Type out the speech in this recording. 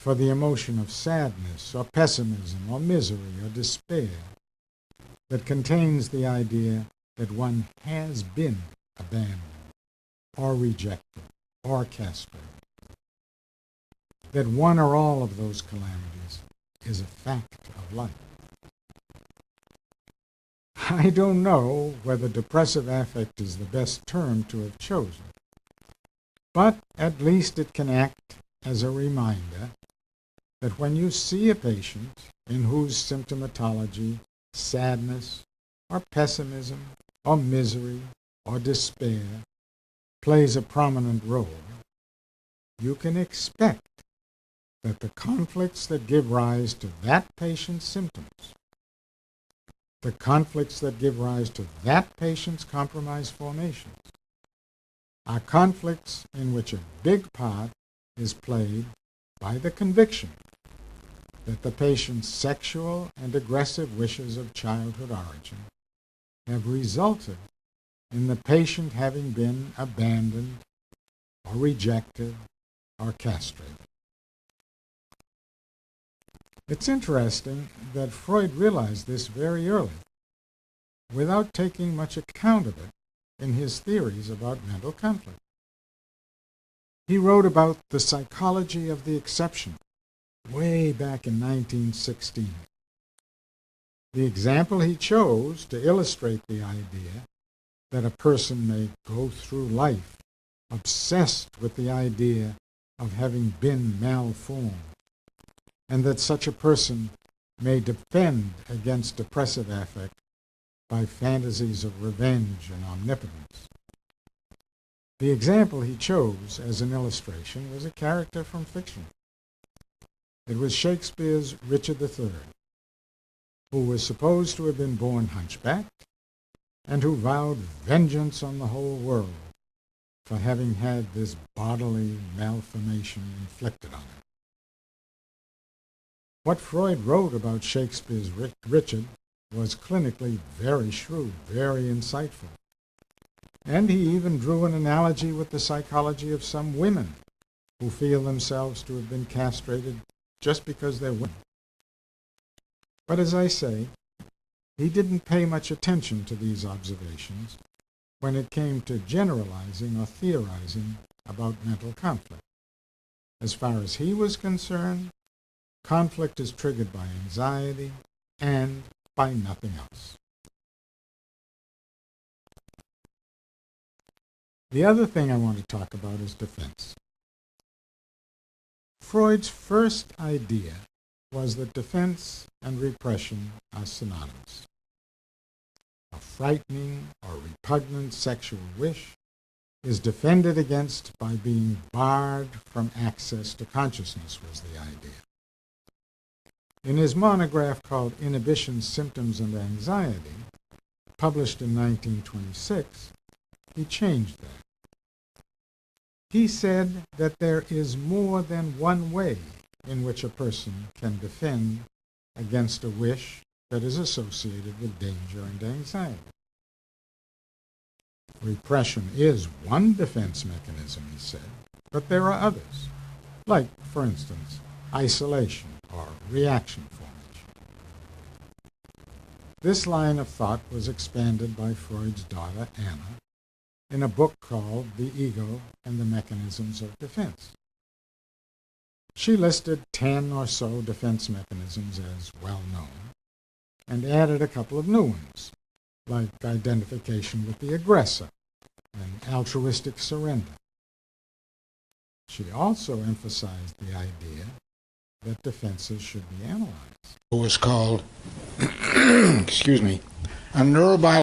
for the emotion of sadness or pessimism or misery or despair that contains the idea that one has been abandoned or rejected or castrated. That one or all of those calamities is a fact of life. I don't know whether depressive affect is the best term to have chosen, but at least it can act as a reminder that when you see a patient in whose symptomatology sadness or pessimism or misery or despair plays a prominent role, you can expect that the conflicts that give rise to that patient's symptoms, the conflicts that give rise to that patient's compromised formations, are conflicts in which a big part is played by the conviction that the patient's sexual and aggressive wishes of childhood origin have resulted in the patient having been abandoned or rejected or castrated. It's interesting that Freud realized this very early, without taking much account of it in his theories about mental conflict. He wrote about the psychology of the exception way back in 1916. The example he chose to illustrate the idea that a person may go through life obsessed with the idea of having been malformed, and that such a person may defend against depressive affect by fantasies of revenge and omnipotence. The example he chose as an illustration was a character from fiction. It was Shakespeare's Richard III, who was supposed to have been born hunchbacked and who vowed vengeance on the whole world for having had this bodily malformation inflicted on him. What Freud wrote about Shakespeare's Richard was clinically very shrewd, very insightful. And he even drew an analogy with the psychology of some women who feel themselves to have been castrated just because they're women. But as I say, he didn't pay much attention to these observations when it came to generalizing or theorizing about mental conflict. As far as he was concerned, conflict is triggered by anxiety and by nothing else. The other thing I want to talk about is defense. Freud's first idea was that defense and repression are synonymous. A frightening or repugnant sexual wish is defended against by being barred from access to consciousness, was the idea. In his monograph called Inhibition, Symptoms, and Anxiety, published in 1926, he changed that. He said that there is more than one way in which a person can defend against a wish that is associated with danger and anxiety. Repression is one defense mechanism, he said, but there are others, like, for instance, isolation or reaction formation. This line of thought was expanded by Freud's daughter, Anna, in a book called The Ego and the Mechanisms of Defense. She listed 10 or so defense mechanisms as well known, and added a couple of new ones, like identification with the aggressor and altruistic surrender. She also emphasized the idea that defenses should be analyzed. It was called, a neurobiological